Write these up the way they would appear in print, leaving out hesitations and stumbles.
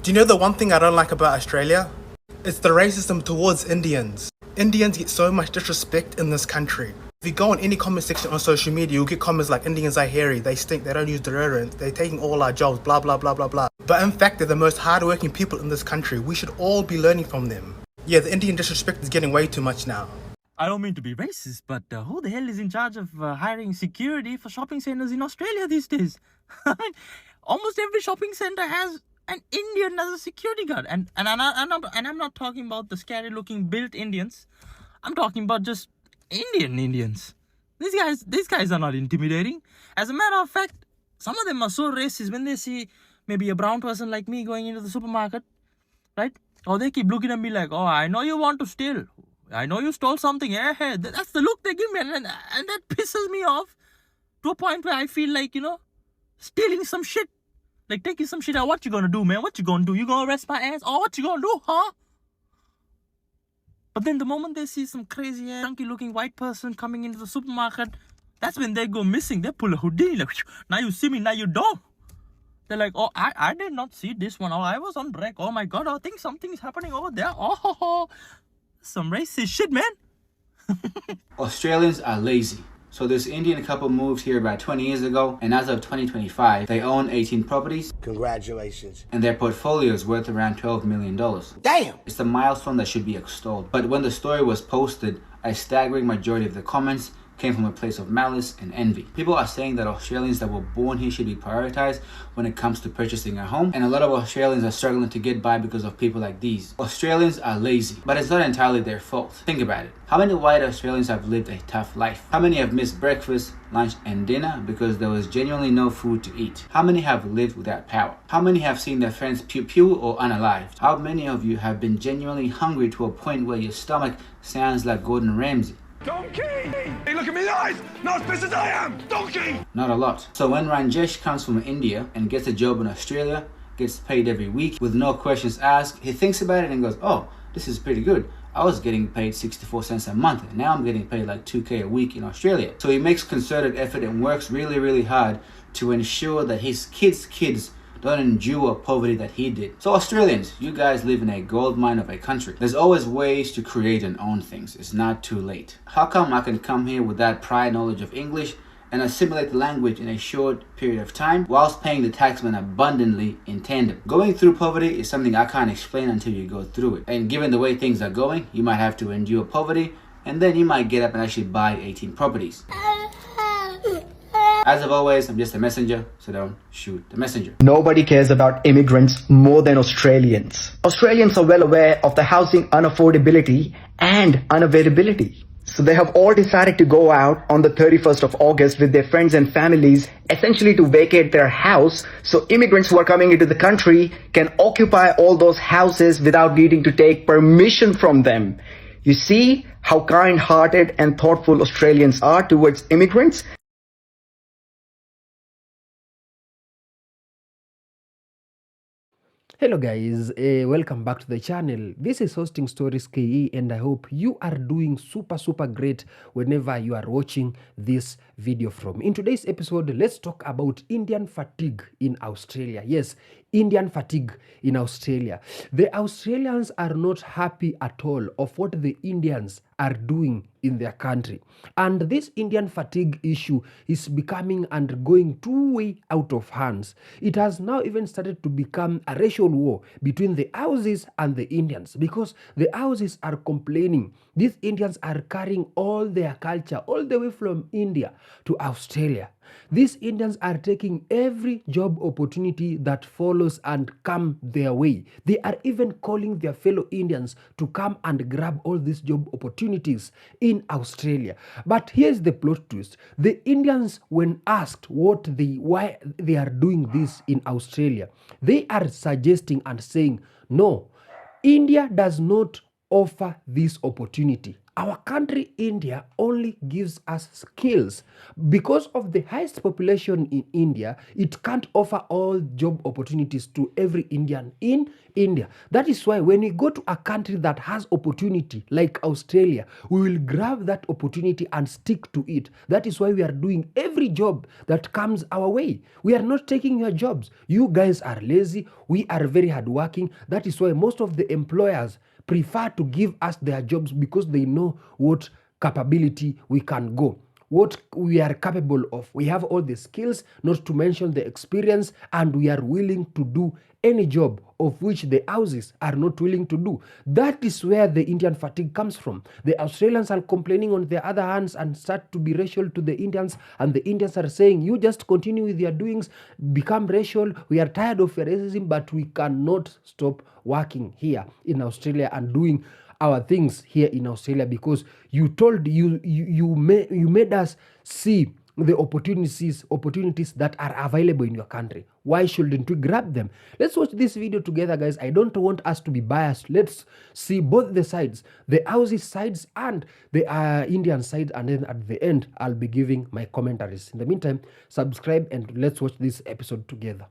Do you know the one thing I don't like about Australia? It's the racism towards Indians. Indians get so much disrespect in this country. If you go on any comment section on social media, you'll get comments like Indians are hairy, they stink, they don't use deodorant, they're taking all our jobs, blah blah blah blah blah. But in fact, they're the most hardworking people in this country. We should all be learning from them. Yeah, the Indian disrespect is getting way too much now. I don't mean to be racist, but who the hell is in charge of hiring security for shopping centers in Australia these days? Almost every shopping center has an Indian as a security guard, and I'm not talking about the scary looking built Indians. I'm talking about just Indians. These guys are not intimidating. As a matter of fact, some of them are so racist when they see maybe a brown person like me going into the supermarket, right? Or they keep looking at me like, oh, I know you want to steal. I know you stole something. Yeah, hey. That's the look they give me, and that pisses me off to a point where I feel like, stealing some shit. Like taking some shit out. What you gonna do, man? What you gonna do? You gonna arrest my ass? Or what you gonna do, huh? But then the moment they see some crazy, chunky looking white person coming into the supermarket, that's when they go missing. They pull a Houdini. Like, now you see me, now you don't. They're like, oh, I did not see this one. Oh, I was on break. Oh my God, I think something's happening over there. Oh, some racist shit, man. Australians are lazy. So this Indian couple moved here about 20 years ago, and as of 2025, they own 18 properties. Congratulations. And their portfolio is worth around $12 million. Damn! It's a milestone that should be extolled. But when the story was posted, a staggering majority of the comments came from a place of malice and envy. People are saying that Australians that were born here should be prioritized when it comes to purchasing a home, and a lot of Australians are struggling to get by because of people like these. Australians are lazy, but it's not entirely their fault. Think about it. How many white Australians have lived a tough life? How many have missed breakfast, lunch, and dinner because there was genuinely no food to eat? How many have lived without power? How many have seen their friends pew or unalived? How many of you have been genuinely hungry to a point where your stomach sounds like Gordon Ramsay? Donkey! Hey, look at me eyes! Not as big as I am! Donkey! Not a lot. So when Ranjesh comes from India and gets a job in Australia, gets paid every week with no questions asked, he thinks about it and goes, oh, this is pretty good. I was getting paid 64 cents a month, and now I'm getting paid like 2K a week in Australia. So he makes concerted effort and works really, really hard to ensure that his kids don't endure poverty that he did. So Australians, you guys live in a gold mine of a country. There's always ways to create and own things. It's not too late. How come I can come here with that prior knowledge of English and assimilate the language in a short period of time whilst paying the taxman abundantly in tandem? Going through poverty is something I can't explain until you go through it. And given the way things are going, you might have to endure poverty, and then you might get up and actually buy 18 properties. As of always, I'm just a messenger, so don't shoot the messenger. Nobody cares about immigrants more than Australians. Australians are well aware of the housing unaffordability and unavailability. So they have all decided to go out on the 31st of August with their friends and families, essentially to vacate their house, so immigrants who are coming into the country can occupy all those houses without needing to take permission from them. You see how kind-hearted and thoughtful Australians are towards immigrants? Hello guys, welcome back to the channel. This is Hosting Stories KE, and I hope you are doing super great whenever you are watching this video from. In today's episode, let's talk about Indian fatigue in Australia. Yes, Indian fatigue in Australia. The Australians are not happy at all of what the Indians are doing in their country. And this Indian fatigue issue is becoming and going too way out of hands. It has now even started to become a racial war between the Aussies and the Indians, because the Aussies are complaining these Indians are carrying all their culture all the way from India to Australia. These Indians are taking every job opportunity that follows and come their way. They are even calling their fellow Indians to come and grab all these job opportunities in Australia. But here's the plot twist. The Indians, when asked why they are doing this in Australia, they are suggesting and saying, no, India does not offer this opportunity. Our country, India, only gives us skills. Because of the highest population in India, it can't offer all job opportunities to every Indian in India. That is why when we go to a country that has opportunity, like Australia, we will grab that opportunity and stick to it. That is why we are doing every job that comes our way. We are not taking your jobs. You guys are lazy. We are very hardworking. That is why most of the employers prefer to give us their jobs because they know what capability we can go, what we are capable of. We have all the skills, not to mention the experience, and we are willing to do any job of which the Aussies are not willing to do. That is where the Indian fatigue comes from. The Australians are complaining on their other hands and start to be racial to the Indians, and the Indians are saying, you just continue with your doings, become racial, we are tired of your racism, but we cannot stop working here in Australia and doing our things here in Australia because you made us see the opportunities that are available in your country. Why shouldn't we grab them? Let's watch this video together, guys. I don't want us to be biased. Let's see both the sides, the Aussie sides and the Indian side, and then at the end I'll be giving my commentaries. In the meantime, subscribe and let's watch this episode together.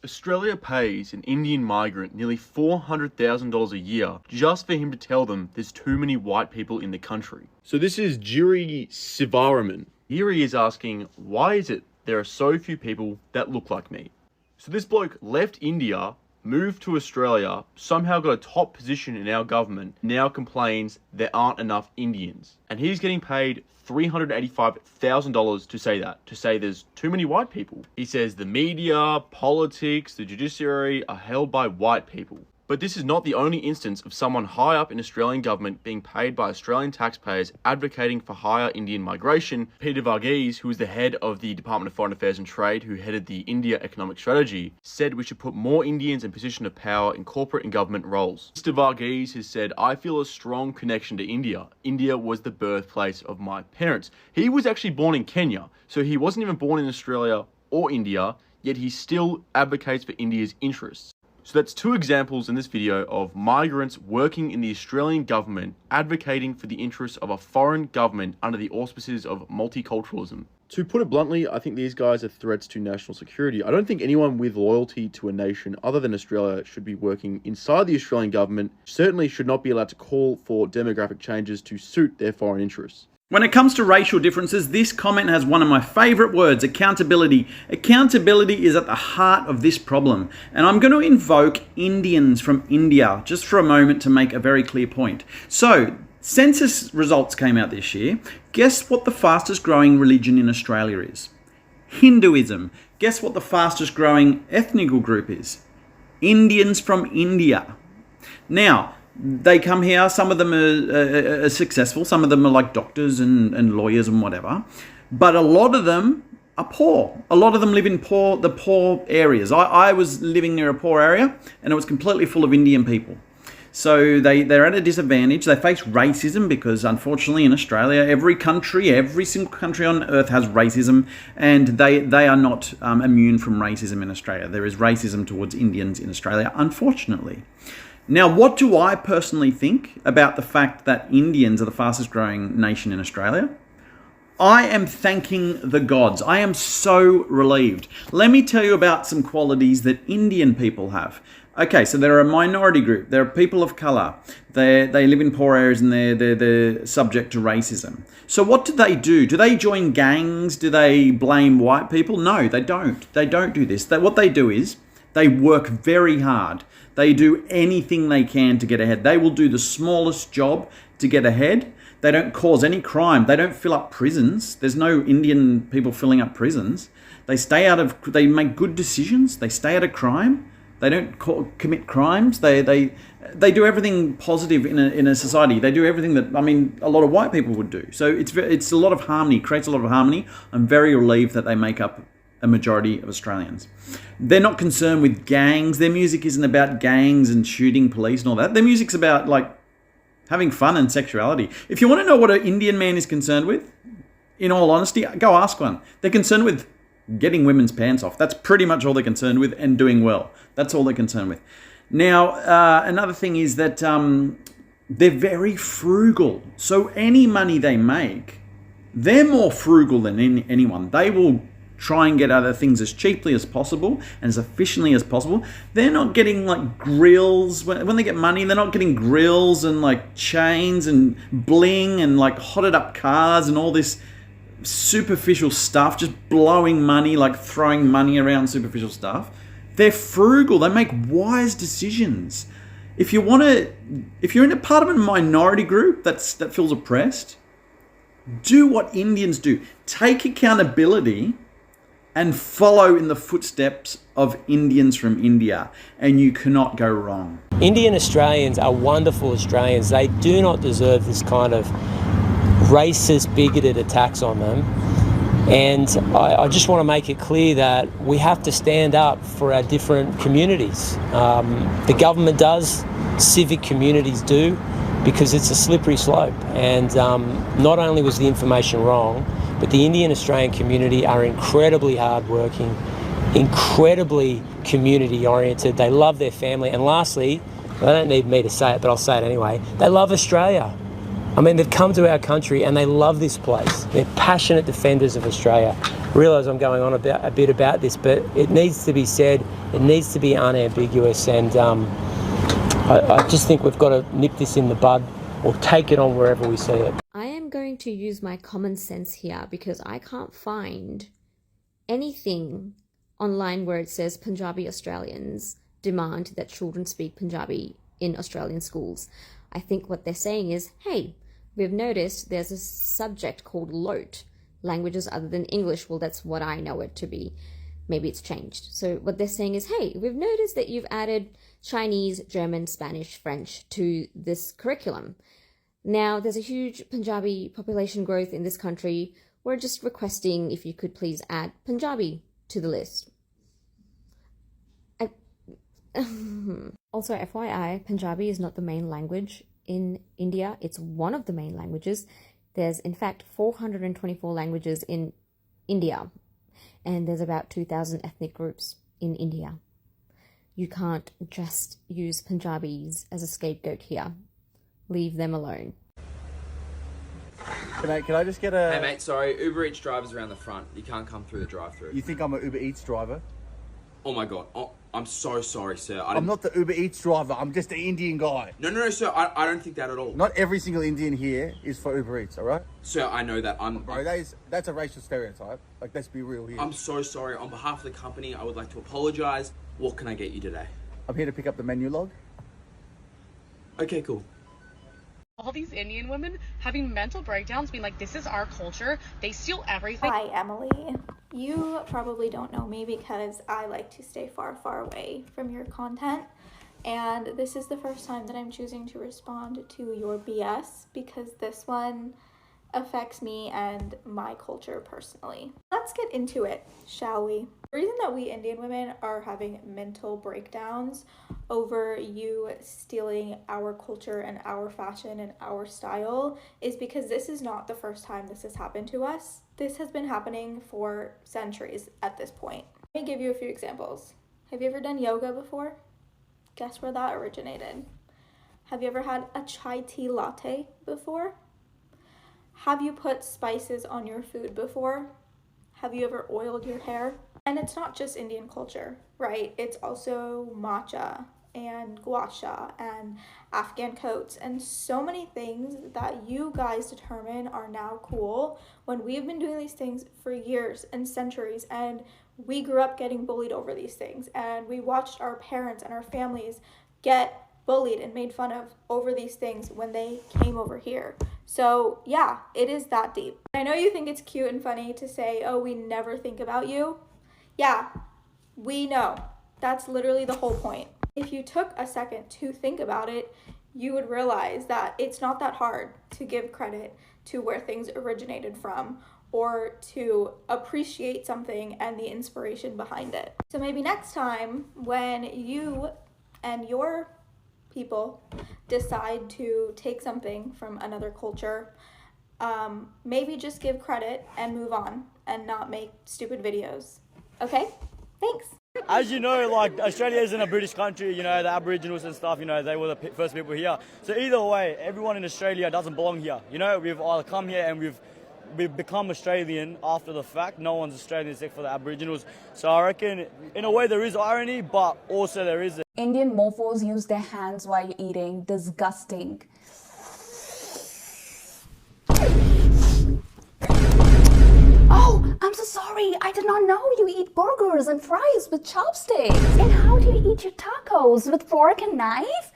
Australia pays an Indian migrant nearly $400,000 a year just for him to tell them there's too many white people in the country. So this is Jiri Sivaraman. Here he is asking, why is it there are so few people that look like me? So this bloke left India, moved to Australia, somehow got a top position in our government, now complains there aren't enough Indians. And he's getting paid $385,000 to say that, to say there's too many white people. He says the media, politics, the judiciary are held by white people. But this is not the only instance of someone high up in Australian government being paid by Australian taxpayers advocating for higher Indian migration. Peter Varghese, who is the head of the Department of Foreign Affairs and Trade, who headed the India Economic Strategy, said we should put more Indians in position of power in corporate and government roles. Mr. Varghese has said, I feel a strong connection to India. India was the birthplace of my parents. He was actually born in Kenya, so he wasn't even born in Australia or India, yet he still advocates for India's interests. So that's two examples in this video of migrants working in the Australian government advocating for the interests of a foreign government under the auspices of multiculturalism. To put it bluntly, I think these guys are threats to national security. I don't think anyone with loyalty to a nation other than Australia should be working inside the Australian government, certainly should not be allowed to call for demographic changes to suit their foreign interests. When it comes to racial differences, this comment has one of my favourite words, accountability. Accountability is at the heart of this problem. And I'm going to invoke Indians from India just for a moment to make a very clear point. So, census results came out this year. Guess what the fastest growing religion in Australia is? Hinduism. Guess what the fastest growing ethnic group is? Indians from India. Now, they come here, some of them are successful, some of them are like doctors and lawyers and whatever, but a lot of them are poor. A lot of them live in the poor areas. I was living near a poor area and it was completely full of Indian people. So they're at a disadvantage. They face racism because unfortunately in Australia, every single country on earth has racism, and they are not immune from racism in Australia. There is racism towards Indians in Australia, unfortunately. Now, what do I personally think about the fact that Indians are the fastest growing nation in Australia? I am thanking the gods. I am so relieved. Let me tell you about some qualities that Indian people have. Okay, so they're a minority group. They're people of colour. They live in poor areas and they're subject to racism. So what do? Do they join gangs? Do they blame white people? No, they don't. They don't do this. What they do is they work very hard. They do anything they can to get ahead. They will do the smallest job to get ahead. They don't cause any crime. They don't fill up prisons. There's no Indian people filling up prisons. They make good decisions. They stay out of crime. They don't commit crimes. They do everything positive in a society. They do everything that, a lot of white people would do. So it's a lot of harmony, creates a lot of harmony. I'm very relieved that they make up a majority of Australians. They're not concerned with gangs. Their music isn't about gangs and shooting police and all that. Their music's about having fun and sexuality. If you want to know what an Indian man is concerned with, in all honesty, go ask one. They're concerned with getting women's pants off. That's pretty much all they're concerned with, and doing well. That's all they're concerned with. Now, another thing is that They're very frugal. So any money they make, they're more frugal than anyone. They will try and get other things as cheaply as possible and as efficiently as possible. They're not getting like grills. When they get money, they're not getting grills and like chains and bling and like hotted up cars and all this superficial stuff, just blowing money, like throwing money around, superficial stuff. They're frugal. They make wise decisions. If you're in a part of a minority group that feels oppressed, do what Indians do. Take accountability and follow in the footsteps of Indians from India, and you cannot go wrong. Indian Australians are wonderful Australians. They do not deserve this kind of racist, bigoted attacks on them. And I just want to make it clear that we have to stand up for our different communities. The government does, civic communities do, because it's a slippery slope. And not only was the information wrong, but the Indian Australian community are incredibly hardworking, incredibly community oriented. They love their family. And lastly, they don't need me to say it, but I'll say it anyway, they love Australia. I mean, they've come to our country and they love this place. They're passionate defenders of Australia. I realise I'm going on a bit about this, but it needs to be said, it needs to be unambiguous, and I just think we've got to nip this in the bud or take it on wherever we see it. I am going to use my common sense here because I can't find anything online where it says Punjabi Australians demand that children speak Punjabi in Australian schools. I think what they're saying is, hey, we've noticed there's a subject called LOT, languages other than English. Well, that's what I know it to be. Maybe it's changed. So what they're saying is, hey, we've noticed that you've added Chinese, German, Spanish, French to this curriculum. Now, there's a huge Punjabi population growth in this country. We're just requesting if you could please add Punjabi to the list. Also, FYI, Punjabi is not the main language in India. It's one of the main languages. There's, in fact, 424 languages in India, and there's about 2,000 ethnic groups in India. You can't just use Punjabis as a scapegoat here. Leave them alone. Can I just get a... Hey mate, sorry, Uber Eats driver's around the front. You can't come through the drive-thru. You think I'm an Uber Eats driver? Oh my god, I'm so sorry, sir. I'm not the Uber Eats driver, I'm just an Indian guy. No, sir, I don't think that at all. Not every single Indian here is for Uber Eats, alright? Sir, I know that. Bro, that's a racial stereotype. Like, let's be real here. I'm so sorry. On behalf of the company, I would like to apologise. What can I get you today? I'm here to pick up the menu log. Okay, cool. All these Indian women having mental breakdowns, being like, this is our culture. They steal everything. Hi, Emily. You probably don't know me because I like to stay far, far away from your content. And this is the first time that I'm choosing to respond to your BS because this one affects me and my culture personally. Let's get into it, shall we? The reason that we Indian women are having mental breakdowns over you stealing our culture and our fashion and our style is because this is not the first time this has happened to us. This has been happening for centuries at this point. Let me give you a few examples. Have you ever done yoga before? Guess where that originated? Have you ever had a chai tea latte before? Have you put spices on your food before? Have you ever oiled your hair? And it's not just Indian culture, right? It's also matcha and gua sha and Afghan coats and so many things that you guys determine are now cool when we've been doing these things for years and centuries, and we grew up getting bullied over these things, and we watched our parents and our families get bullied and made fun of over these things when they came over here. So yeah, it is that deep. I know you think it's cute and funny to say, oh, we never think about you. Yeah, we know. That's literally the whole point. If you took a second to think about it, you would realize that it's not that hard to give credit to where things originated from or to appreciate something and the inspiration behind it. So maybe next time when you and your people decide to take something from another culture, maybe just give credit and move on and not make stupid videos. Okay? Thanks. as you know, like Australia isn't a British country, you know, the Aboriginals and stuff, you know, they were the first people here. So either way, everyone in Australia doesn't belong here. You know, we've either come here and we've become Australian after the fact. No one's Australian except for the Aboriginals. So I reckon, in a way, there is irony, but also there isn't. Indian mofos use their hands while eating. Disgusting. Oh, I'm so sorry. I did not know you eat burgers and fries with chopsticks. And how do you eat your tacos? With fork and knife?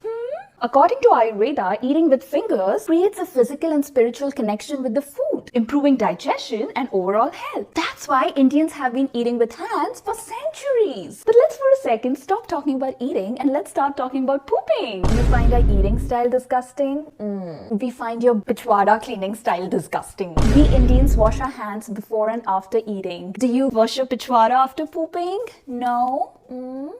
According to Ayurveda, eating with fingers creates a physical and spiritual connection with the food, improving digestion and overall health. That's why Indians have been eating with hands for centuries. But let's for a second stop talking about eating and let's start talking about pooping. You find our eating style disgusting? We find your pichwada cleaning style disgusting. We Indians wash our hands before and after eating. Do you wash your pichwada after pooping? No?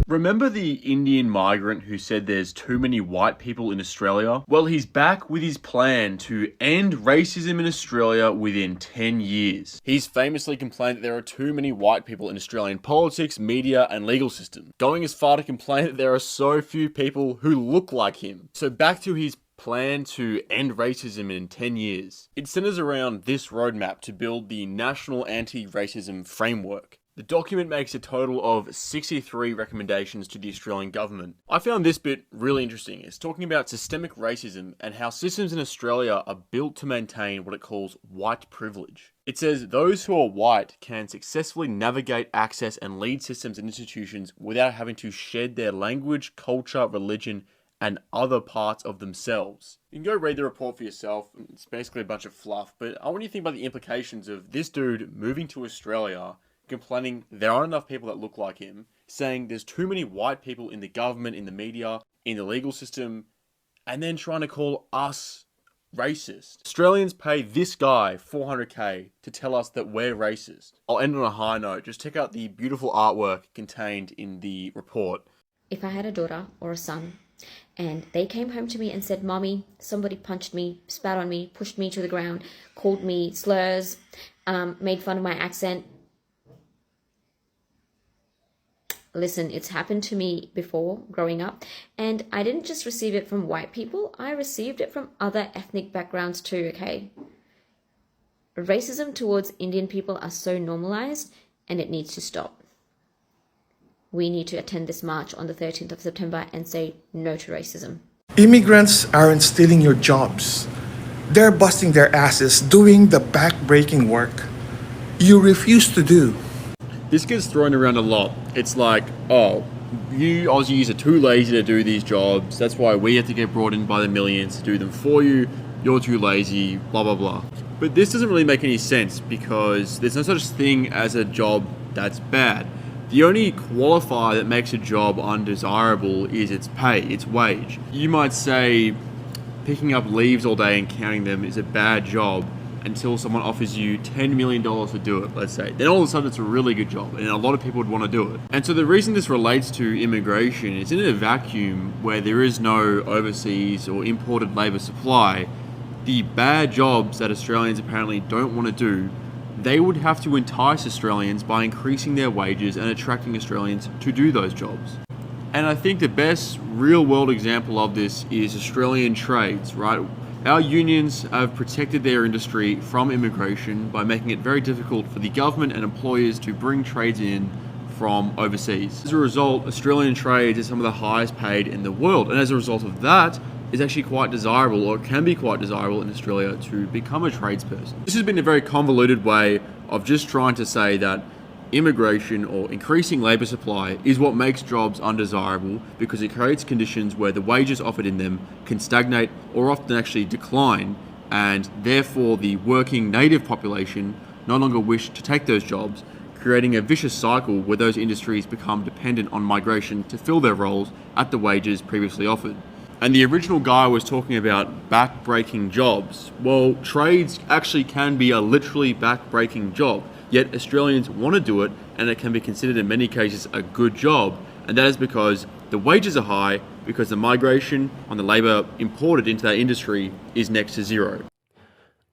Remember the Indian migrant who said there's too many white people in Australia? Well, he's back with his plan to end racism in Australia within 10 years. He's famously complained that there are too many white people in Australian politics, media, and legal system, going as far to complain that there are so few people who look like him. So back to his plan to end racism in 10 years. It centers around this roadmap to build the National Anti-Racism Framework. The document makes a total of 63 recommendations to the Australian government. I found this bit really interesting. It's talking about systemic racism and how systems in Australia are built to maintain what it calls white privilege. It says those who are white can successfully navigate, access, and lead systems and institutions without having to shed their language, culture, religion, and other parts of themselves. You can go read the report for yourself. It's basically a bunch of fluff, but I want you to think about the implications of this dude moving to Australia, complaining there aren't enough people that look like him, saying there's too many white people in the government, in the media, in the legal system, and then trying to call us racist. Australians pay this guy $400k to tell us that we're racist. I'll end on a high note. Just check out the beautiful artwork contained in the report. If I had a daughter or a son and they came home to me and said, "Mommy, somebody punched me, spat on me, pushed me to the ground, called me slurs, made fun of my accent," listen, it's happened to me before growing up, and I didn't just receive it from white people, I received it from other ethnic backgrounds too, okay? Racism towards Indian people are so normalized, and it needs to stop. We need to attend this march on the 13th of September and say no to racism. Immigrants aren't stealing your jobs. They're busting their asses doing the back-breaking work you refuse to do. This gets thrown around a lot. It's like, oh, you Aussies are too lazy to do these jobs. That's why we have to get brought in by the millions to do them for you. You're too lazy, blah, blah, blah. But this doesn't really make any sense because there's no such thing as a job that's bad. The only qualifier that makes a job undesirable is its pay, its wage. You might say picking up leaves all day and counting them is a bad job until someone offers you $10 million to do it, let's say. Then all of a sudden it's a really good job and a lot of people would want to do it. And so the reason this relates to immigration is in a vacuum where there is no overseas or imported labour supply, the bad jobs that Australians apparently don't want to do, they would have to entice Australians by increasing their wages and attracting Australians to do those jobs. And I think the best real world example of this is Australian trades, right? Our unions have protected their industry from immigration by making it very difficult for the government and employers to bring trades in from overseas. As a result, Australian trades is some of the highest paid in the world. And as a result of that, it's actually quite desirable, or can be quite desirable in Australia to become a tradesperson. This has been a very convoluted way of just trying to say that immigration or increasing labour supply is what makes jobs undesirable because it creates conditions where the wages offered in them can stagnate or often actually decline, and therefore the working native population no longer wish to take those jobs, creating a vicious cycle where those industries become dependent on migration to fill their roles at the wages previously offered. And the original guy was talking about back-breaking jobs. Well, trades actually can be a literally back-breaking job. Yet Australians want to do it, and it can be considered in many cases a good job, and that is because the wages are high, because the migration on the labour imported into that industry is next to zero.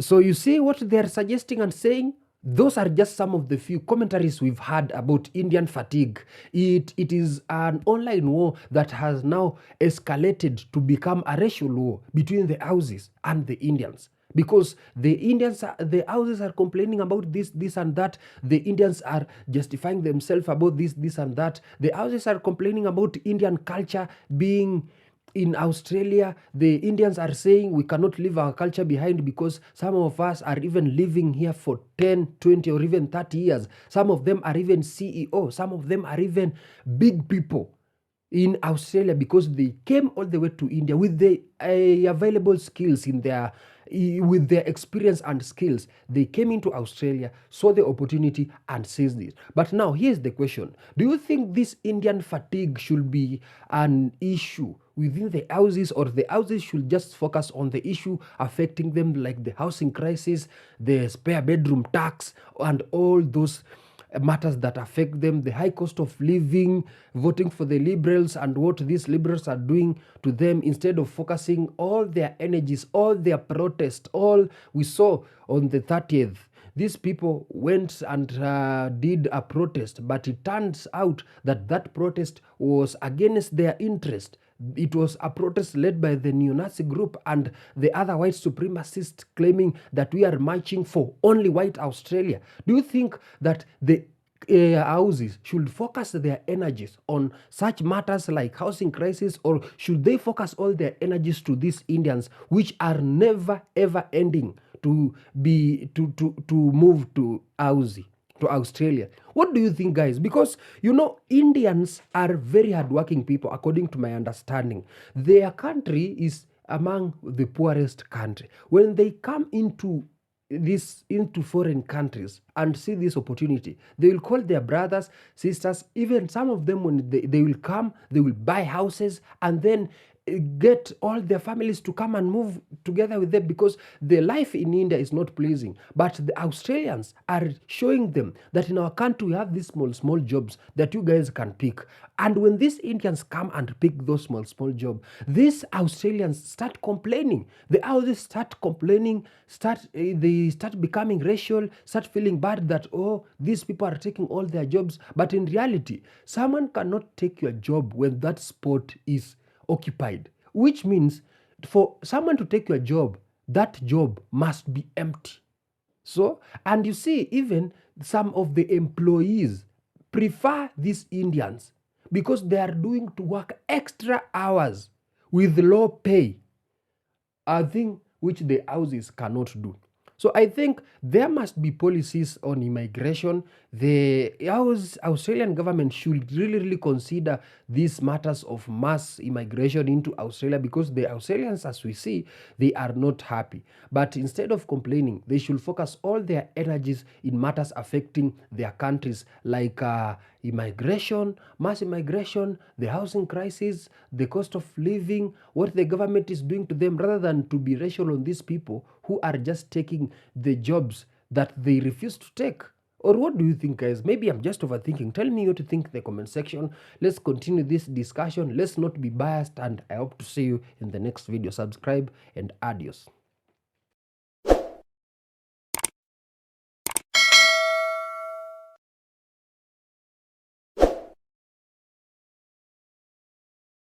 So you see what they are suggesting and saying? Those are just some of the few commentaries we've had about Indian fatigue. It is an online war that has now escalated to become a racial war between the Aussies and the Indians. Because the Aussies are complaining about this and that. The Indians are justifying themselves about this and that. The Aussies are complaining about Indian culture being in Australia. The Indians are saying we cannot leave our culture behind because some of us are even living here for 10, 20, or even 30 years. Some of them are even CEO. Some of them are even big people in Australia because they came all the way to India with the available skills in their with their experience and skills. They came into Australia, saw the opportunity and seized it. But now here's the question. Do you think this Indian fatigue should be an issue within the Aussies, or the Aussies should just focus on the issue affecting them, like the housing crisis, the spare bedroom tax, and all those matters that affect them, the high cost of living, voting for the liberals and what these liberals are doing to them, instead of focusing all their energies, all their protest, all we saw on the 30th. These people went and did a protest, but it turns out that that protest was against their interest. It was a protest led by the neo-Nazi group and the other white supremacists, claiming that we are marching for only white Australia. Do you think that the Aussies should focus their energies on such matters like housing crisis, or should they focus all their energies to these Indians, which are never ever ending to move to Australia? What do you think, guys? Because Indians are very hardworking people, according to my understanding. Their country is among the poorest country. When they come into foreign countries and see this opportunity, they will call their brothers, sisters, even some of them, when they will come, they will buy houses and then get all their families to come and move together with them, because the life in India is not pleasing. But the Australians are showing them that in our country we have these small jobs that you guys can pick. And when these Indians come and pick those small jobs, these Australians start complaining. The Aussies start complaining, they start becoming racial, start feeling bad that, oh, these people are taking all their jobs. But in reality, someone cannot take your job when that spot is occupied, which means for someone to take your job, that job must be empty. So, and you see, even some of the employees prefer these Indians because they are doing to work extra hours with low pay, a thing which the Aussies cannot do. So I think there must be policies on immigration. The Australian government should really consider these matters of mass immigration into Australia, because the Australians, as we see, they are not happy. But instead of complaining, they should focus all their energies in matters affecting their countries, like immigration, mass immigration, the housing crisis, the cost of living, what the government is doing to them, rather than to be racial on these people who are just taking the jobs that they refuse to take. Or what do you think, guys? Maybe I'm just overthinking. Tell me what you think in the comment section. Let's continue this discussion. Let's not be biased, and I hope to see you in the next video. Subscribe and adios.